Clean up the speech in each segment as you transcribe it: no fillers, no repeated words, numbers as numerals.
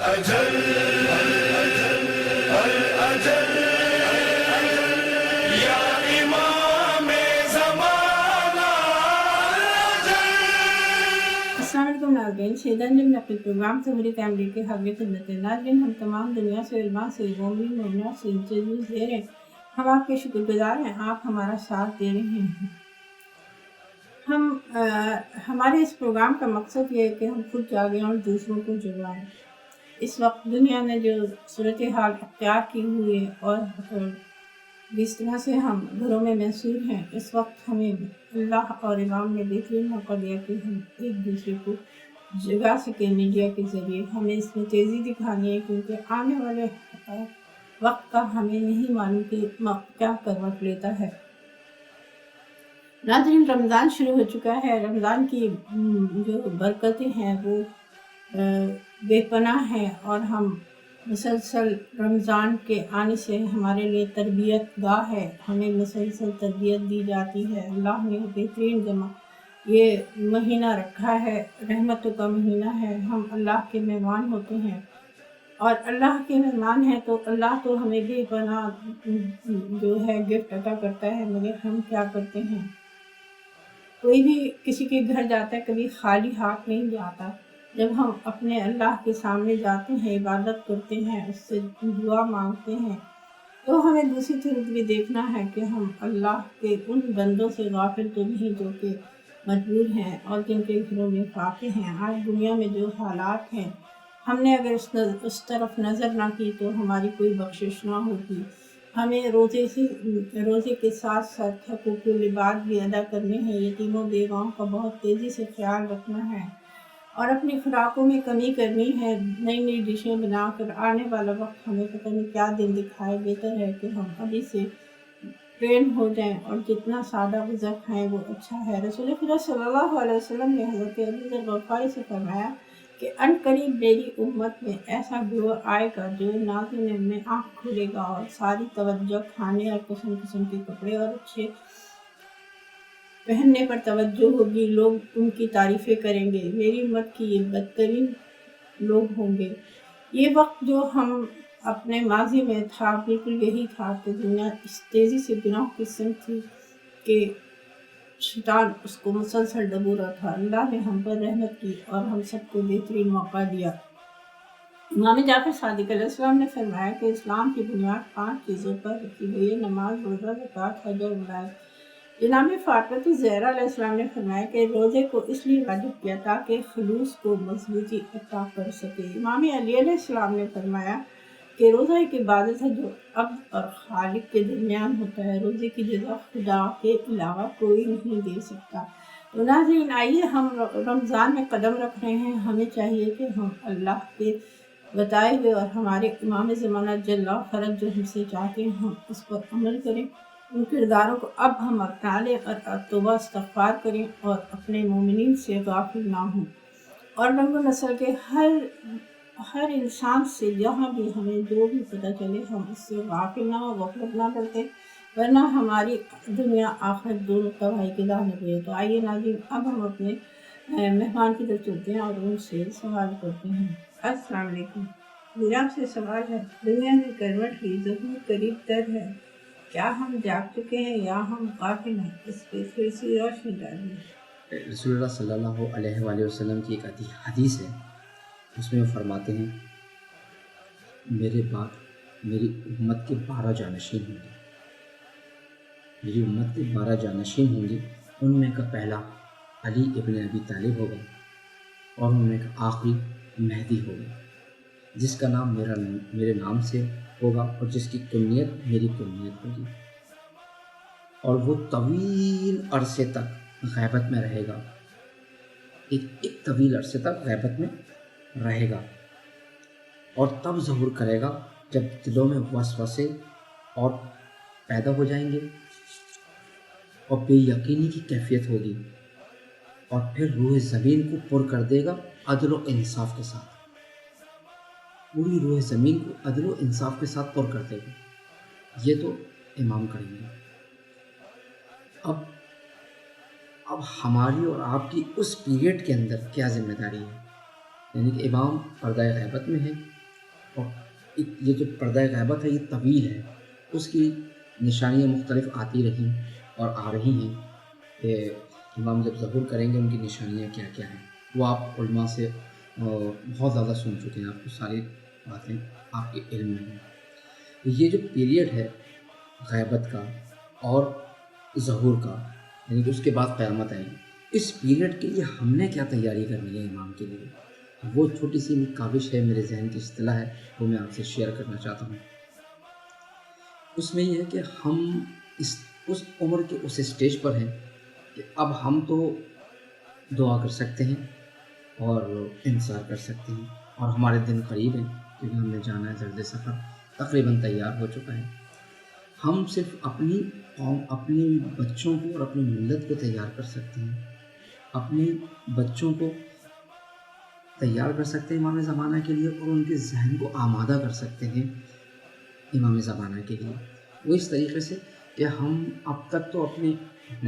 الاجل الاجل یا امام زمانہ الاجل۔ السلام علیکم ناظرین، شیطان جن نقل پروگرام سے میری فیملی کے حامی خدمت ہے۔ ناظرین، ہم تمام دنیا سے علماء سے مومنین مومنات سے انٹرویوز دے رہے ہیں۔ ہم آپ کے شکر گزار ہیں، آپ ہمارا ساتھ دے رہے ہیں۔ ہمارے اس پروگرام کا مقصد یہ ہے کہ ہم خود جاگیں اور دوسروں کو جگائیں۔ اس وقت دنیا نے جو صورتحال اختیار کی ہوئی ہے اور جس طرح سے ہم گھروں میں محصور ہیں، اس وقت ہمیں اللہ اور امام نے بہترین موقع دیا کہ ہم ایک دوسرے کو جگا سکیں میڈیا کے ذریعے۔ ہمیں اس میں تیزی دکھانی ہے کیونکہ آنے والے وقت کا ہمیں نہیں معلوم کہ کیا کروٹ لیتا ہے۔ ناظرین، رمضان شروع ہو چکا ہے۔ رمضان کی جو برکتیں ہیں وہ بے پناہ ہیں، اور ہم مسلسل رمضان کے آنے سے ہمارے لیے تربیت گاہ ہے، ہمیں مسلسل تربیت دی جاتی ہے۔ اللہ نے بہترین یہ مہینہ رکھا ہے، رحمتوں کا مہینہ ہے۔ ہم اللہ کے مہمان ہوتے ہیں، اور اللہ کے مہمان ہیں تو اللہ تو ہمیں بے پناہ جو ہے گفٹ عطا کرتا ہے، مگر ہم کیا کرتے ہیں؟ کوئی بھی کسی کے گھر جاتا ہے کبھی خالی ہاتھ نہیں جاتا۔ جب ہم اپنے اللہ کے سامنے جاتے ہیں، عبادت کرتے ہیں، اس سے دعا مانگتے ہیں، تو ہمیں دوسری طرف بھی دیکھنا ہے کہ ہم اللہ کے ان بندوں سے غافل تو نہیں جو کہ مجبور ہیں اور جن کے گھروں میں فاقے ہیں۔ آج دنیا میں جو حالات ہیں، ہم نے اگر اس طرف نظر نہ کی تو ہماری کوئی بخشش نہ ہوگی۔ ہمیں روزے کے ساتھ ساتھ حقوق العباد بھی ادا کرنے ہیں، یتیموں بیواؤں کا بہت تیزی سے خیال رکھنا ہے، اور اپنی خوراکوں میں کمی کرنی ہے، نئی نئی ڈشیں بنا کر۔ آنے والا وقت ہمیں پتہ نہیں کیا دن دکھائے، بہتر ہے کہ ہم ابھی سے ٹرین ہو جائیں اور جتنا سادہ غذا کھائیں وہ اچھا ہے۔ رسول خدا صلی اللہ علیہ وسلم نے حضرت ابو ذر غفاری سے فرمایا کہ ان قریب میری امت میں ایسا گروہ آئے گا جو ناظرین میں آنکھ کھولے گا اور ساری توجہ کھانے اور قسم قسم کے کپڑے اور اچھے پہننے پر توجہ ہوگی۔ لوگ ان کی تعریفیں کریں گے، میری امت کی یہ بدترین لوگ ہوں گے۔ یہ وقت جو ہم اپنے ماضی میں تھا، بالکل یہی تھا کہ دنیا اس تیزی سے گناہ کی سمت تھی کہ شیطان اس کو مسلسل ڈبو رہا تھا۔ اللہ نے ہم پر رحمت کی اور ہم سب کو بہترین موقع دیا۔ امام جعفر صادق علیہ السلام نے فرمایا کہ اسلام کی بنیاد 5 چیزوں پر رکھی گئی ہے: نماز، روزہ، زکوٰۃ، حج اور ولایت۔ جناب فاطمہ الزہرا علیہ السلام نے فرمایا کہ روزے کو اس لیے واجب کیا تاکہ خلوص کو مضبوطی عطا کر سکے۔ امام علی علیہ السلام نے فرمایا کہ روزہ ایک عبادت ہے جو عبد اور خالق کے درمیان ہوتا ہے، روزے کی جزا خدا کے علاوہ کوئی نہیں دے سکتا۔ تو ناظرین، آئیے ہم رمضان میں قدم رکھ رہے ہیں، ہمیں چاہیے کہ ہم اللہ کے بتائے ہوئے اور ہمارے امام زمانہ جل فرج جو ہم سے چاہتے ہیں ہم اس پر عمل کریں، ان کرداروں کو اب ہم اپنا لیں اور توبہ استغفار کریں اور اپنے مومنین سے غافل نہ ہوں، اور رنگ و نسل کے ہر انسان سے جہاں بھی ہمیں جو بھی پتہ چلے ہم اس سے غافل نہ ہو، غفلت نہ کرتے، ورنہ ہماری دنیا آخرت دونوں تباہی کے دانے پہ۔ تو آئیے ناظرین، اب ہم اپنے مہمان کی طرف چلتے ہیں اور ان سے سوال کرتے ہیں۔ السلام علیکم، میرا آپ سے سوال ہے، دنیا کی کروٹ لی، ظہور قریب تر ہے، کیا ہم جاگ چکے ہیں یا ہم غافل ہیں؟ اس پہ تھوڑی سی روشنی ڈالیے۔ رسول اللہ صلی اللہ علیہ وآلہ وسلم کی ایک حدیث ہے، اس میں وہ فرماتے ہیں میرے بعد میری امت کے 12 جانشین ہوں گے، میری امت کے 12 جانشین ہوں گے، ان میں کا پہلا علی ابن ابی طالب ہوگا، اور ان میں کا آخری مہدی ہوگا، جس کا نام میرے نام سے ہوگا اور جس کی کنیت میری کنیت ہوگی، اور وہ طویل عرصے تک غیبت میں رہے گا، ایک طویل عرصے تک غیبت میں رہے گا، اور تب ظہور کرے گا جب دلوں میں وسوسے اور پیدا ہو جائیں گے اور بے یقینی کی کیفیت ہوگی، اور پھر روح زمین کو پر کر دے گا عدل و انصاف کے ساتھ، پوری روح زمین کو عدل و انصاف کے ساتھ پر کر دے گا۔ یہ تو امام کریں گے۔ اب ہماری اور آپ کی اس پیریڈ کے اندر کیا ذمہ داری ہے؟ یعنی کہ امام پردہ غیبت میں ہے اور یہ جو پردہ غیبت ہے یہ طویل ہے، اس کی نشانیاں مختلف آتی رہیں اور آ رہی ہیں کہ امام جب ظہور کریں گے ان کی نشانیاں کیا کیا ہیں، وہ آپ علماء سے بہت زیادہ سن چکے ہیں، آپ کو ساری باتیں آپ کے علم میں ہیں۔ یہ جو پیریڈ ہے غیبت کا اور ظہور کا، یعنی کہ اس کے بعد قیامت آئے گی، اس پیریڈ کے لیے ہم نے کیا تیاری کرنی ہے امام کے لیے، وہ چھوٹی سی کاوش ہے، میرے ذہن کی اصطلاح ہے، وہ میں آپ سے شیئر کرنا چاہتا ہوں۔ اس میں یہ ہے کہ ہم اس عمر کے اس اسٹیج پر ہیں کہ اب ہم تو دعا کر سکتے ہیں اور انتظار کر سکتے ہیں، اور ہمارے دن قریب ہیں کیونکہ ہم نے جانا ہے، زرد سفر تقریباً تیار ہو چکا ہے۔ ہم صرف اپنی قوم، اپنے بچوں کو اور اپنی ملت کو تیار کر سکتے ہیں، اپنے بچوں کو تیار کر سکتے ہیں امام زمانہ کے لیے، اور ان کے ذہن کو آمادہ کر سکتے ہیں امام زمانہ کے لیے۔ وہ اس طریقے سے کہ ہم اب تک تو اپنے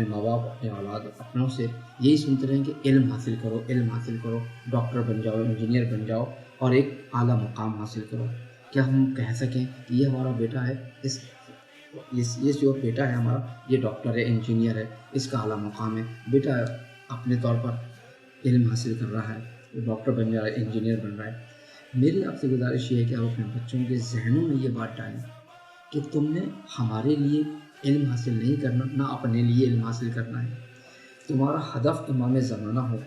ماں باپ، اپنے اولاد، اپنوں سے یہی سنتے رہیں کہ علم حاصل کرو، علم حاصل کرو، ڈاکٹر بن جاؤ، انجینئر بن جاؤ اور ایک اعلیٰ مقام حاصل کرو۔ کیا ہم کہہ سکیں کہ یہ ہمارا بیٹا ہے، یہ جو بیٹا ہے ہمارا، یہ ڈاکٹر ہے، انجینئر ہے، اس کا اعلیٰ مقام ہے، بیٹا اپنے طور پر علم حاصل کر رہا ہے، وہ ڈاکٹر بن جا رہا ہے، انجینئر بن رہا ہے۔ میری آپ سے گزارش یہ ہے کہ آپ اپنے بچوں کے ذہنوں میں یہ بات ڈالیں کہ تم نے ہمارے لیے علم حاصل نہیں کرنا، نہ اپنے لیے علم حاصل کرنا ہے۔ تمہارا ہدف امام زمانہ ہو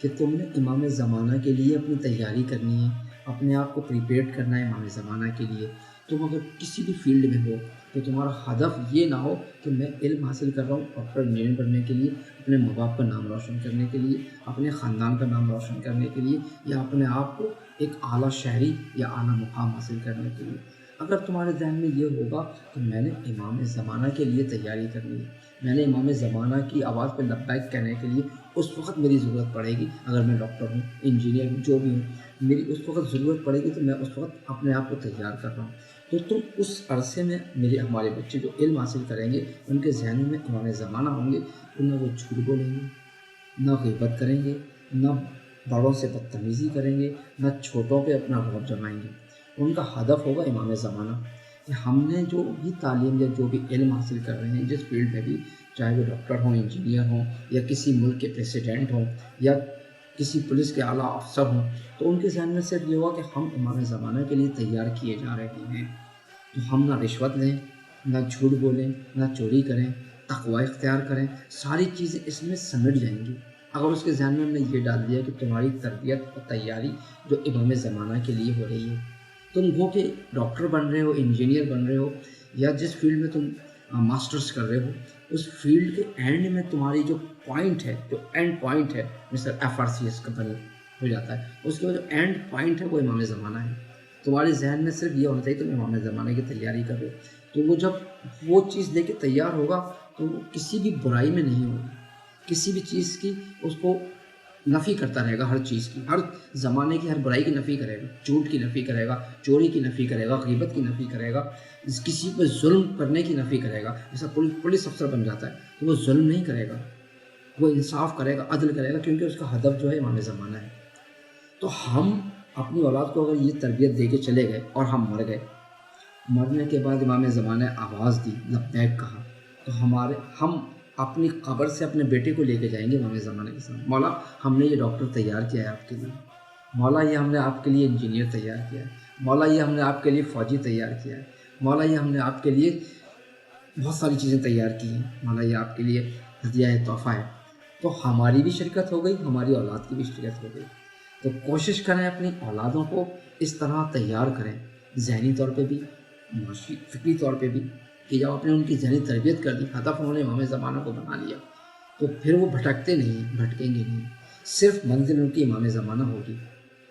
کہ تم نے امام زمانہ کے لیے اپنی تیاری کرنی ہے، اپنے آپ کو پریپیئرڈ کرنا ہے امام زمانہ کے لیے۔ تم اگر کسی بھی فیلڈ میں ہو تو تمہارا ہدف یہ نہ ہو کہ میں علم حاصل کر رہا ہوں ڈاکٹر انجینئر بننے کے لیے، اپنے ماں باپ کا نام روشن کرنے کے لیے، اپنے خاندان کا نام روشن کرنے کے لیے، یا اپنے آپ کو ایک اعلیٰ شہری یا اعلیٰ مقام حاصل کرنے کے لیے۔ اگر تمہارے ذہن میں یہ ہوگا کہ میں نے امام زمانہ کے لیے تیاری کرنی ہے، میں نے امام زمانہ کی آواز پہ لبیک کہنے کے لیے، اس وقت میری ضرورت پڑے گی، اگر میں ڈاکٹر ہوں، انجینئر ہوں، جو بھی ہوں، میری اس وقت ضرورت پڑے گی، تو میں اس وقت اپنے آپ کو تیار کر رہا ہوں۔ تو تم اس عرصے میں ہمارے بچے جو علم حاصل کریں گے، ان کے ذہنوں میں امام زمانہ ہوں گے، تو نہ وہ جھوٹ بولیں گے، نہ غیبت کریں گے، نہ بڑوں سے بدتمیزی کریں گے، نہ چھوٹوں پہ اپنا غور جمائیں گے۔ ان کا ہدف ہوگا امام زمانہ، کہ ہم نے جو بھی تعلیم یا جو بھی علم حاصل کر رہے ہیں جس فیلڈ میں بھی، چاہے وہ ڈاکٹر ہوں، انجینئر ہوں، یا کسی ملک کے پریسیڈنٹ ہوں، یا کسی پولیس کے اعلیٰ افسر ہوں، تو ان کے ذہن میں صرف یہ ہوا کہ ہم امام زمانہ کے لیے تیار کیے جا رہے ہیں۔ تو ہم نہ رشوت لیں، نہ جھوٹ بولیں، نہ چوری کریں، تقوی اختیار کریں، ساری چیزیں اس میں سمٹ جائیں گی۔ اگر اس کے ذہن میں ہم نے یہ ڈال دیا کہ تمہاری تربیت اور تیاری جو امام زمانہ کے لیے ہو رہی ہے، تم وہ کہ ڈاکٹر بن رہے ہو، انجینئر بن رہے ہو، یا جس فیلڈ میں تم ماسٹرز کر رہے ہو، اس فیلڈ کے اینڈ میں تمہاری جو پوائنٹ ہے، جو اینڈ پوائنٹ ہے، مثل FRCS کا بنی ہو جاتا ہے، اس کا جو اینڈ پوائنٹ ہے وہ امام زمانہ ہے۔ تمہارے ذہن میں صرف یہ ہونا چاہیے تم امام زمانے کی تیاری کر رہے ہو، تو وہ جب وہ چیز لے کے تیار ہوگا تو وہ کسی بھی برائی میں نہیں ہوگی، کسی بھی چیز کی اس کو نفی کرتا رہے گا، ہر چیز کی، ہر زمانے کی ہر برائی کی نفی کرے گا، جھوٹ کی نفی کرے گا، چوری کی نفی کرے گا، غیبت کی نفی کرے گا، کسی پہ ظلم کرنے کی نفی کرے گا۔ جیسا پولیس افسر بن جاتا ہے تو وہ ظلم نہیں کرے گا، وہ انصاف کرے گا، عدل کرے گا، کیونکہ اس کا ہدف جو ہے امام زمانہ ہے۔ تو ہم اپنی اولاد کو اگر یہ تربیت دے کے چلے گئے اور ہم مر گئے، مرنے کے بعد امام زمانہ آواز دی، لبیک کہا، تو ہم اپنی قبر سے اپنے بیٹے کو لے کے جائیں گے امام زمانہ کے سامنے، مولا ہم نے یہ ڈاکٹر تیار کیا ہے آپ کے لیے، مولا یہ ہم نے آپ کے لیے انجینئر تیار کیا ہے، مولا یہ ہم نے آپ کے لیے فوجی تیار کیا ہے، مولا یہ ہم نے آپ کے لیے بہت ساری چیزیں تیار کی ہیں، مولا یہ آپ کے لیے ہدیہ ہے، تحفہ ہے۔ تو ہماری بھی شرکت ہو گئی، ہماری اولاد کی بھی شرکت ہو گئی۔ تو کوشش کریں اپنی اولادوں کو اس طرح تیار کریں، ذہنی طور پہ بھی، معاشی فکری طور پہ بھی، کہ جب آپ نے ان کی ذہنی تربیت کر دی، ہدف انہوں نے امام زمانہ کو بنا لیا، تو پھر وہ بھٹکتے نہیں، بھٹکیں گے نہیں، صرف منزل ان کی امام زمانہ ہوگی۔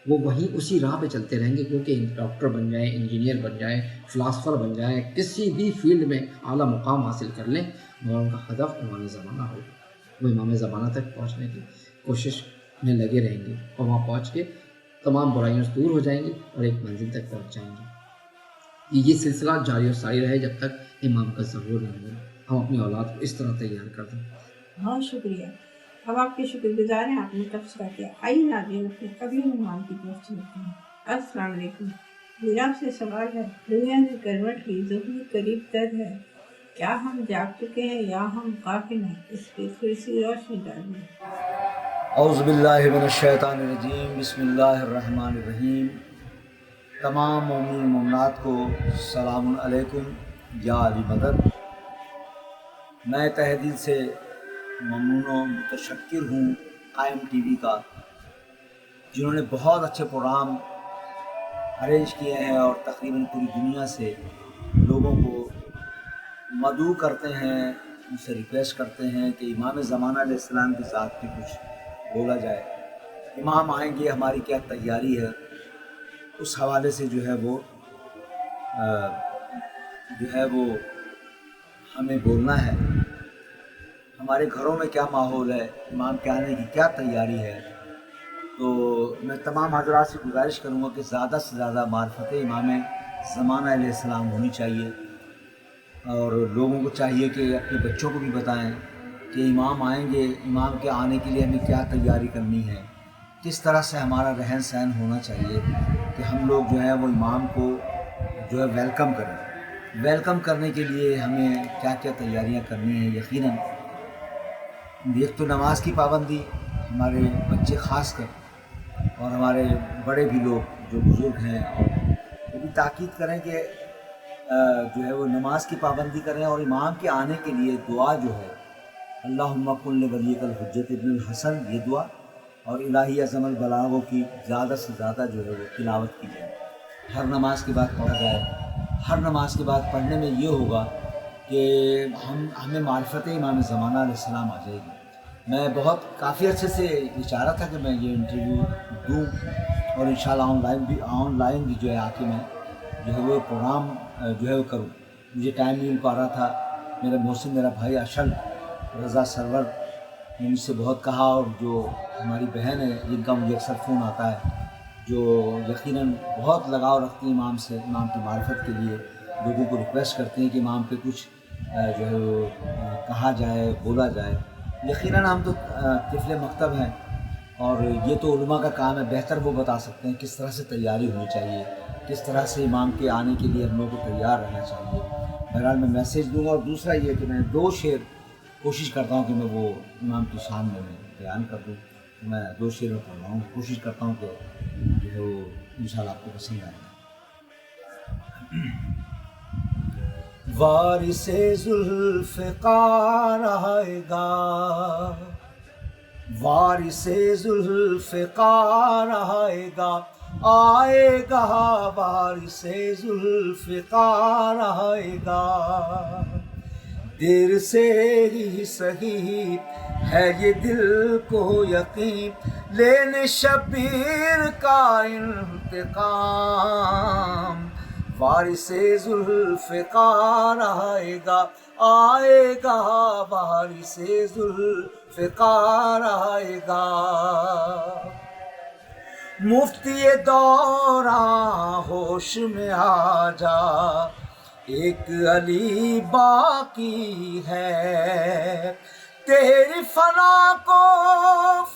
وہ وہیں اسی راہ پہ چلتے رہیں گے، کیونکہ ڈاکٹر بن جائیں، انجینئر بن جائیں، فلاسفر بن جائیں، کسی بھی فیلڈ میں اعلیٰ مقام حاصل کر لیں، مگر ان کا ہدف امام زمانہ ہوگا۔ وہ امام زمانہ تک پہنچنے کی کوشش میں لگے رہیں گے، اور وہاں پہنچ کے تمام برائیوں سے دور ہو جائیں گے اور ایک منزل تک پہنچ جائیں گے۔ یہ سلسلہ جاری و ساری رہے جب تک امام کا ظہور نہ ہو۔ ہم اپنی اولاد کو اس طرح تیار کر دیں۔ بہت شکریہ، ہم آپ کے شکر گزار ہیں، آپ نے تبصرہ کیا۔ آئیے ناظرین اپنے اگلے مہمان کی طرف چلتے ہیں۔ السلام علیکم۔ میرا آپ سے سوال ہے، دنیا نے کروٹ لی، زخمی قریب تر ہے، کیا ہم جاگ چکے ہیں یا ہم غافل ہیں؟ اس پہ تھوڑی سی روشنی ڈالیں۔ اعوذ باللہ من الشیطان الرجیم، بسم اللہ الرحمن الرحیم۔ تمام مومن مومنات کو سلام علیکم یا علی مدد۔ میں تہہ دل سے ممنون و متشکر ہوں IMTV کا، جنہوں نے بہت اچھے پروگرام ارینج کیے ہیں اور تقریباً پوری دنیا سے لوگوں کو مدعو کرتے ہیں، ان سے ریکویسٹ کرتے ہیں کہ امام زمانہ علیہ السلام کی ذات پہ کچھ بولا جائے، امام آئیں گے، ہماری کیا تیاری ہے، اس حوالے سے جو ہے وہ ہمیں بولنا ہے، ہمارے گھروں میں کیا ماحول ہے، امام کے آنے کی کیا تیاری ہے۔ تو میں تمام حضرات سے گزارش کروں گا کہ زیادہ سے زیادہ معرفت امام زمانہ علیہ السلام ہونی چاہیے، اور لوگوں کو چاہیے کہ اپنے بچوں کو بھی بتائیں کہ امام آئیں گے، امام کے آنے کے لیے ہمیں کیا تیاری کرنی ہے، کس طرح سے ہمارا رہن سہن ہونا چاہیے کہ ہم لوگ جو ہے وہ امام کو جو ہے ویلکم کریں۔ ویلکم کرنے کے لیے ہمیں کیا کیا تیاریاں کرنی ہیں۔ یقیناً ایک تو نماز کی پابندی، ہمارے بچے خاص کر اور ہمارے بڑے بھی لوگ جو بزرگ ہیں، اور وہ بھی تاکید کریں کہ جو ہے وہ نماز کی پابندی کریں، اور امام کے آنے کے لیے دعا جو ہے اللہم کن لولیک الحجۃ ابن الحسن، یہ دعا، اور الہی اعظم البلاغوں کی زیادہ سے زیادہ جو ہے وہ تلاوت کی جائے، ہر نماز کے بعد پڑھا جائے۔ ہر نماز کے بعد پڑھنے میں یہ ہوگا کہ ہمیں معرفت امام زمانہ علیہ السلام آ جائے گی۔ میں کافی عرصے سے چاہ رہا تھا کہ میں یہ انٹرویو دوں، اور انشاءاللہ آن لائن بھی جو ہے آ کے میں جو ہے وہ پروگرام جو ہے وہ کروں۔ مجھے ٹائم نہیں مل پا رہا تھا، میرا بھائی اشل رضا سرور نے مجھ سے بہت کہا، اور جو ہماری بہن ہے جن کا مجھے اکثر فون آتا ہے، جو یقیناً بہت لگاؤ رکھتی ہیں امام سے، امام کی معرفت کے لیے لوگوں کو ریکویسٹ کرتے ہیں کہ امام پہ کچھ جو ہے وہ کہا جائے، بولا جائے۔ یقیناً ہم تو طفل مکتب ہیں، اور یہ تو علماء کا کام ہے، بہتر وہ بتا سکتے ہیں کس طرح سے تیاری ہونی چاہیے، کس طرح سے امام کے آنے کے لیے ہم لوگوں کو تیار رہنا چاہیے۔ بہرحال میں میسیج دوں گا، اور دوسرا یہ کہ میں 2 شعر کوشش کرتا ہوں کہ میں وہ امام کی شان میں بیان کر دوں۔ میں 2 شعر میں پڑھ رہا ہوں، کوشش کرتا ہوں کہ جو ہے وہ انشاءاللہ آپ کو پسند آئے گا۔ وارث ذوالفقار آئے گا، وارث ذوالفقار آئے گا، آئے گا وارث ذوالفقار آئے گا، دیر سے ہی صحیح ہے یہ دل کو یقین، لینے شبیر کا انتقام، وارث ذوالفقار آئے گا، آئے گا وارث ذوالفقار آئے گا، مفتی دوراں ہوش میں آ جا، ایک علی باقی ہے، تیری فنا کو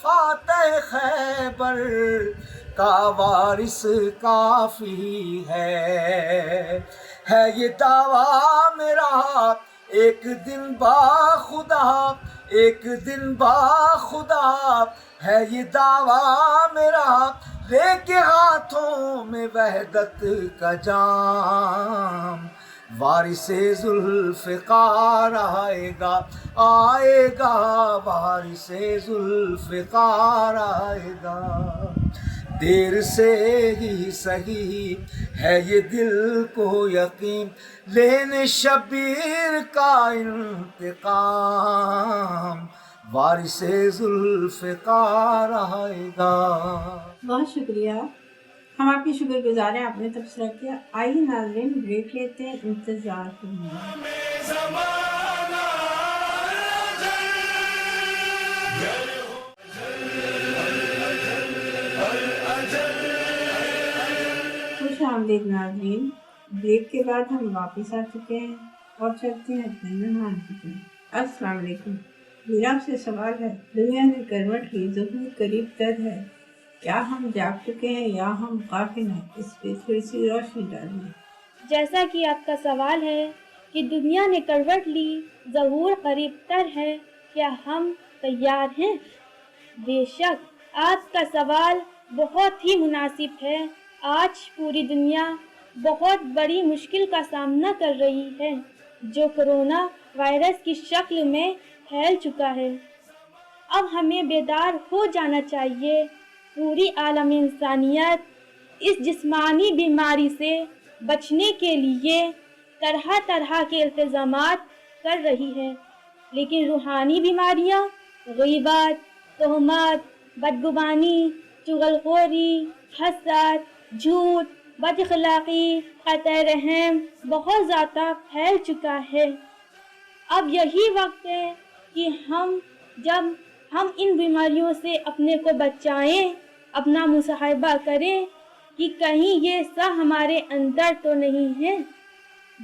فاتح خیبر کا وارث کافی ہے یہ دعویٰ میرا ایک دن باخدا، ایک دن باخدا ہے یہ دعویٰ میرا، لے کے ہاتھوں میں وحدت کا جام، وارث ذوالفقار آئے گا، آئے گا وارث ذوالفقار آئے گا، دیر سے ہی صحیح ہے یہ دل کو یقین، لینے شبیر کا انتقام، وارث ذوالفقار آئے گا۔ بہت شکریہ، ہم آپ کی شکر گزار ہیں، آپ نے تبصرہ کیا۔ آئیے ناظرین بریک لیتے ہیں، انتظار کریں۔ زمانہ خوش آمدید ناظرین، بریک کے بعد ہم واپس آ چکے ہیں اور چلتے ہیں اپنے مہمان کی طرف۔ السلام علیکم، میرا آپ سے سوال ہے، دنیا نے کروٹ لی، زخمی قریب تر ہے، کیا ہم جاگ چکے ہیں یا ہم غافل ہیں؟ اس پہ تھوڑی سی روشنی ڈالیں۔ جیسا کہ آپ کا سوال ہے کہ دنیا نے کروٹ لی، ظہور قریب تر ہے، کیا ہم تیار ہیں؟ بے شک آپ کا سوال بہت ہی مناسب ہے۔ آج پوری دنیا بہت بڑی مشکل کا سامنا کر رہی ہے جو کرونا وائرس کی شکل میں پھیل چکا ہے۔ اب ہمیں بیدار ہو جانا چاہیے۔ پوری عالم انسانیت اس جسمانی بیماری سے بچنے کے لیے طرح طرح کے التزامات کر رہی ہے، لیکن روحانی بیماریاں، غیبت، تہمت، بدگمانی، چغلخوری، حسد، جھوٹ، بد اخلاقی، قطع رحم بہت زیادہ پھیل چکا ہے۔ اب یہی وقت ہے کہ جب ہم ان بیماریوں سے اپنے کو بچائیں، اپنا مصاحبہ کریں کہ کہیں یہ سب ہمارے اندر تو نہیں ہے۔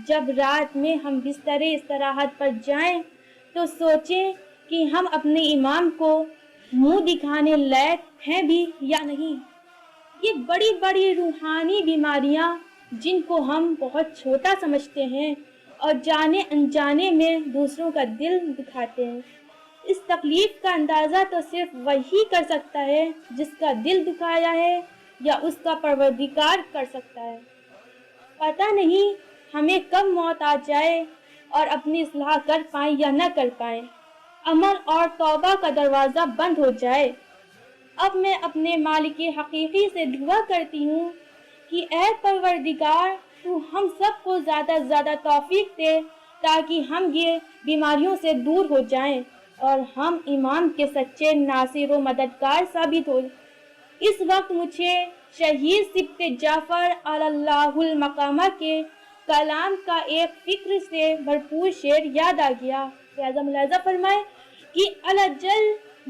جب رات میں ہم بستر استراحت پر جائیں تو سوچیں کہ ہم اپنے امام کو منہ دکھانے لائق ہیں بھی یا نہیں۔ یہ بڑی بڑی روحانی بیماریاں جن کو ہم بہت چھوٹا سمجھتے ہیں اور جانے انجانے میں دوسروں کا دل دکھاتے ہیں۔ اس تکلیف کا اندازہ تو صرف وہی کر سکتا ہے جس کا دل دکھایا ہے یا اس کا پروردگار کر سکتا ہے۔ پتہ نہیں ہمیں کب موت آ جائے اور اپنی اصلاح کر پائیں یا نہ کر پائیں، عمل اور توبہ کا دروازہ بند ہو جائے۔ اب میں اپنے مالک حقیقی سے دعا کرتی ہوں کہ اے پروردگار، تو ہم سب کو زیادہ سے زیادہ توفیق دے تاکہ ہم یہ بیماریوں سے دور ہو جائیں اور ہم امام کے سچے ناصر و مددگار ثابت ہو۔ اس وقت مجھے شہید سبط جعفر علی اللہ المقامہ کے کلام کا ایک فکر سے بھرپور شعر یاد آ گیا۔ لہذا ملاحظہ فرمائے کہ الاجل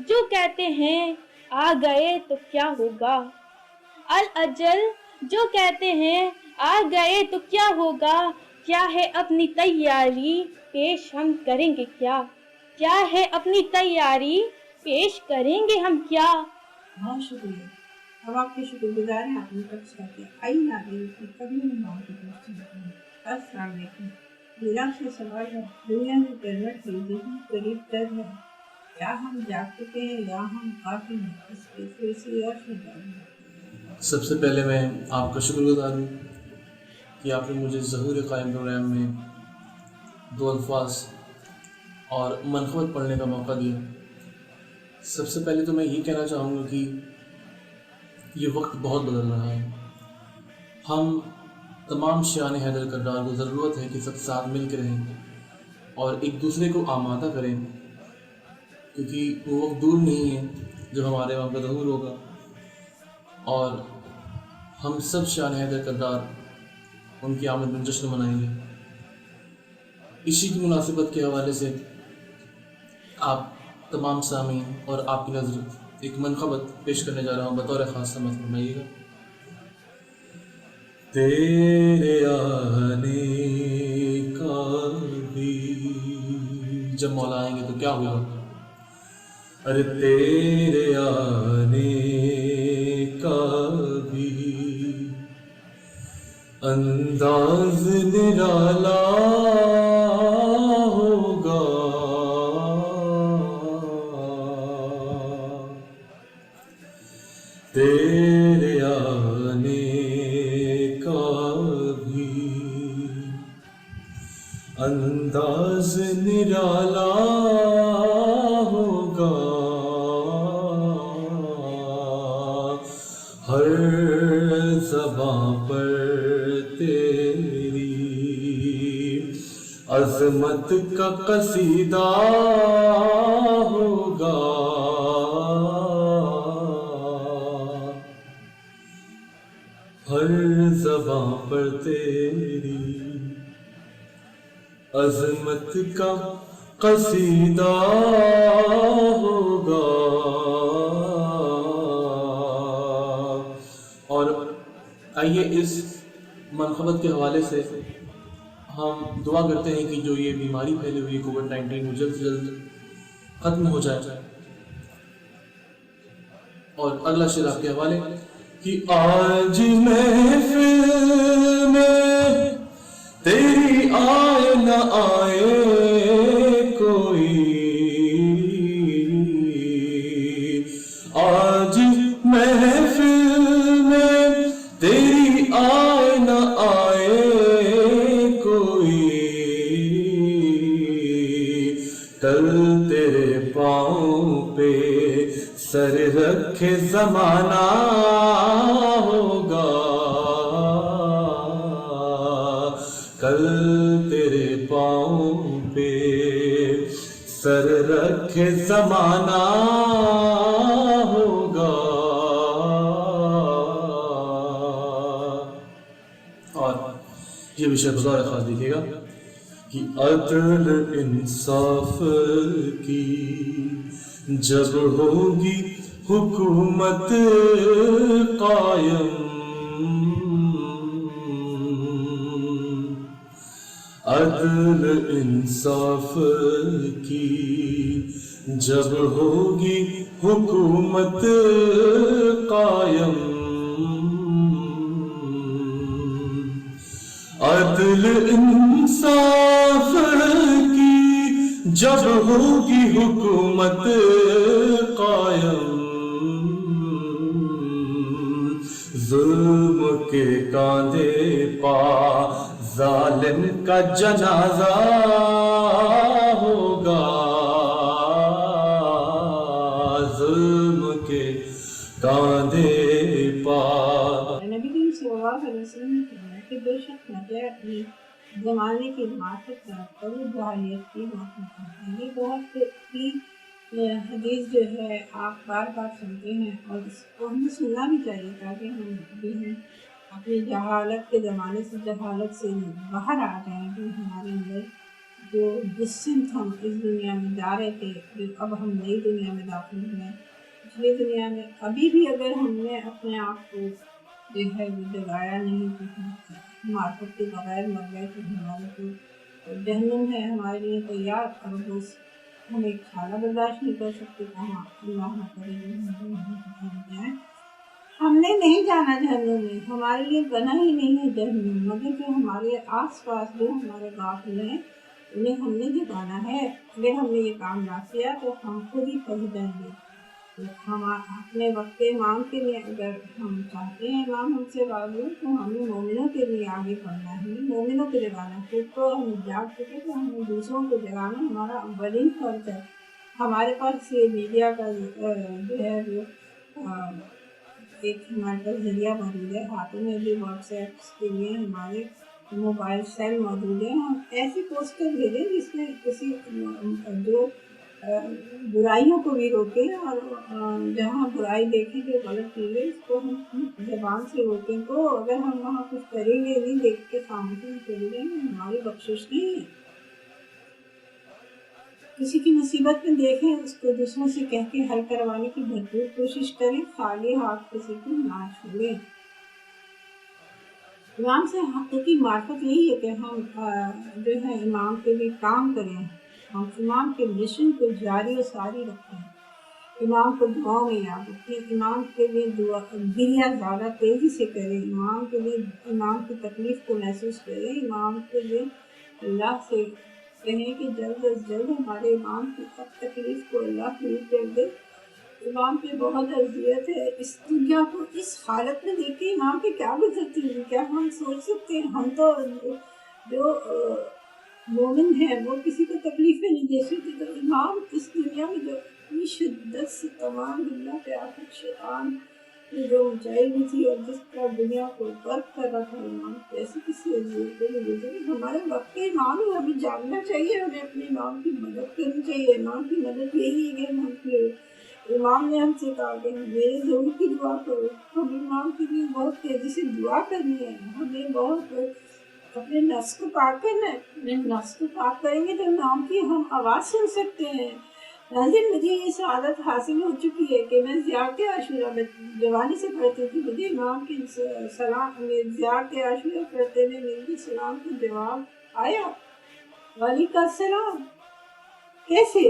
جو کہتے ہیں آ گئے تو کیا ہوگا، الاجل جو کہتے ہیں آ گئے تو کیا ہوگا، کیا ہے اپنی تیاری پیش ہم کریں گے کیا، کیا ہے اپنی تیاری پیش کریں گے ہم کیا۔ بہت شکریہ، ہم آپ کے شکر گزار ہیں، آپ نے تک ساتھ آئیے آگے کی کبھی ماں کی طرف سے۔ السلام علیکم۔ میرا سے سوال ہے، دنیا میں کروٹ کی ذہن قریب تر ہے، کیا ہم جاگ چکے ہیں یا ہم غافل ہیں؟ اس پہ تھوڑی سی روشنی ڈالیں۔ سب سے پہلے میں آپ کا شکر گزار ہوں کہ آپ نے مجھے ظہور قائم پروگرام میں 2 الفاظ اور منقبت پڑھنے کا موقع دیا۔ سب سے پہلے تو میں یہ کہنا چاہوں گا کہ یہ وقت بہت بدل رہا ہے۔ ہم تمام شیعان حیدر کردار کو ضرورت ہے کہ سب ساتھ مل کے رہیں اور ایک دوسرے کو آمادہ کریں، کیونکہ وہ وقت دور نہیں ہے جب ہمارے وہاں کا ظہور ہوگا اور ہم سب شیعان حیدر کردار ان کی آمد میں جشن منائیں گے۔ اسی کی مناسبت کے حوالے سے آپ تمام سامعین اور آپ کی نظر ایک منقبت پیش کرنے جا رہا ہوں، بطور خاص سمجھ فرمائیے گا۔ تیرے آنے کا بھی، جب مولا آئیں گے تو کیا ہوگا، ارے تیرے آنے کا بھی انداز نرالا ہوگا، تیرے آنے کا بھی انداز نرالا ہوگا، ہر زباں پر تیری عظمت کا قصیدہ ہوگا، ہر زباں پر تیری عظمت کا قصیدہ ہوگا۔ اور آئیے اس منقبت کے حوالے سے ہم دعا کرتے ہیں کہ جو یہ بیماری پھیلی ہوئی کووڈ-19 جلد سے جلد ختم ہو جائے اور اگلا شعر آپ کے حوالے کہ آج محفل میں تیری آئے نہ آئے کوئی، آج محفل میں تیری آئے نہ آئے کوئی، کل تیرے پاؤں پہ سر رکھے زمانہ ہوگا، کل تیرے پاؤں پہ سر رکھے زمانہ ہوگا۔ اور یہ بھی شعر بطور خاص دیکھیے گا کہ عدل انصاف کی جب ہوگی حکومت قائم، عدل انصاف کی جب ہوگی حکومت قائم، عدل انصاف کی جب ہوگی حکومت قائم، ظلم کے کاندھے پا ظالم کا جنازہ ہوگا، ظلم کے کاندھے پا۔ نبی کریم صلی اللہ علیہ وسلم نے فرمایا کہ بے شک نبی اپنے زمانے کی معرفت رکھتا وہ جاہلیت کی معرفت کرتا ہے۔ یہ بہت ہی حدیث جو ہے آپ بار بار سنتے ہیں اور اس کو ہمیں سننا بھی چاہیے تاکہ ہم بھی اپنی جہالت کے زمانے سے جہالت سے باہر آ جائیں، کہ ہمارے اندر جو جس سمت ہم اس دنیا میں جا رہے تھے، جو اب ہم نئی دنیا میں داخل ہوئے، پچھلی دنیا میں ابھی بھی اگر ہم نے اپنے آپ کو جو ہے وہ جگایا نہیں کہ معرفت کے بغیر مر گئے تو ہمارے کو جہنم ہے ہمارے لیے تیار، اور بس ہم ایک کھانا برداشت نہیں کر سکتے، کہاں اللہ نہ کرے جائیں۔ ہم نے نہیں جانا جہنم میں، ہمارے لیے بنا ہی نہیں ہے جہنم، مگر جو ہمارے آس پاس جو ہمارے غافل ہیں انہیں ہم نے جگانا ہے۔ اگر ہم نے یہ کام نہ کیا تو ہم خود ہی پھنس جائیں گے۔ ہم اپنے وقت امام کے لیے اگر ہم چاہتے ہیں امام ہم سے راضی ہو تو ہمیں مومنوں کے لیے آگے بڑھنا ہے، مومنوں کو جگانا۔ خود تو ہم جاگ چکے تو ہمیں دوسروں کو جگانا ہمارا اولین فرض ہے۔ ہمارے پاس یہ میڈیا کا جو ہے وہ ایک ہمارے پاس ذریعہ موجود ہے، ہاتھوں میں بھی واٹس ایپ کے لیے ہمارے موبائل سیل موجود ہیں۔ ہم ایسی پوسٹر بھیجیں جس میں کسی جو برائیوں کو بھی روکیں، اور جہاں برائی دیکھیں جو غلط چیزیں اس کو ہم زبان سے روکیں۔ تو اگر ہم وہاں کچھ کریں گے نہیں دیکھ کے سامنے چلے جائیں گے، ہماری بخشش نہیں ہے۔ کسی کی مصیبت میں دیکھیں اس کو دوسروں سے کہہ کے حل کروانے کی بھرپور کوشش کریں، خالی ہاتھ کسی کو نہ چھوڑیں۔ امام سے حقیقی معرفت یہی ہے کہ ہم جو ہے امام کے لیے کام کریں، ہم امام کے مشن کو جاری و ساری رکھیں، امام کو دعاؤں میں یاد رکھیں، امام کے لیے دعا گریہ زیادہ تیزی سے کریں، امام کے لیے امام کی تکلیف کو محسوس کریں، امام کے لیے اللہ سے کہیں کہ جلد از جلد ہمارے امام کی تکلیف کو اللہ پوری کر دے۔ امام کی بہت اذیت ہے، اس دنیا کو اس حالت میں دیکھ کے امام کی کیا گزرتی ہوئی، کیا ہم سوچ سکتے ہیں؟ ہم تو جو مومن ہیں وہ کسی کو تکلیفیں نہیں دے سکتے، تو امام اس دنیا میں جو اتنی شدت سے تمام دنیا پہ آخر شیطان کی جو اونچائی بھی تھی اور جس طرح دنیا کو غرق کر رہا تھا، امام کیسی کسی اذیتوں میں گزرے۔ ہمارے وقت امام ہے، ہمیں جاننا چاہیے، ہمیں اپنے امام کی مدد کرنی چاہیے۔ امام کی مدد یہی ہے کہ ہم امام نے ہم سے کہا کہ میرے ضرور کی دعا کرو، ہم امام کے لیے بہت تیزی سے دعا کرنی ہے، ہمیں بہت اپنے نفس کو پاک کرنا ہے۔ اپنے نفس کو پاک کریں گے تو امام کی ہم آواز سن سکتے ہیں۔ ناظرین، مجھے یہ سعادت حاصل ہو چکی ہے کہ میں زیارت عاشورہ میں جوانی سے پڑھتی تھی، مجھے امام کی سلام زیارت عاشورہ پڑھتے میں میرے سلام کا جواب آیا، وعلیکم السلام، کیسے؟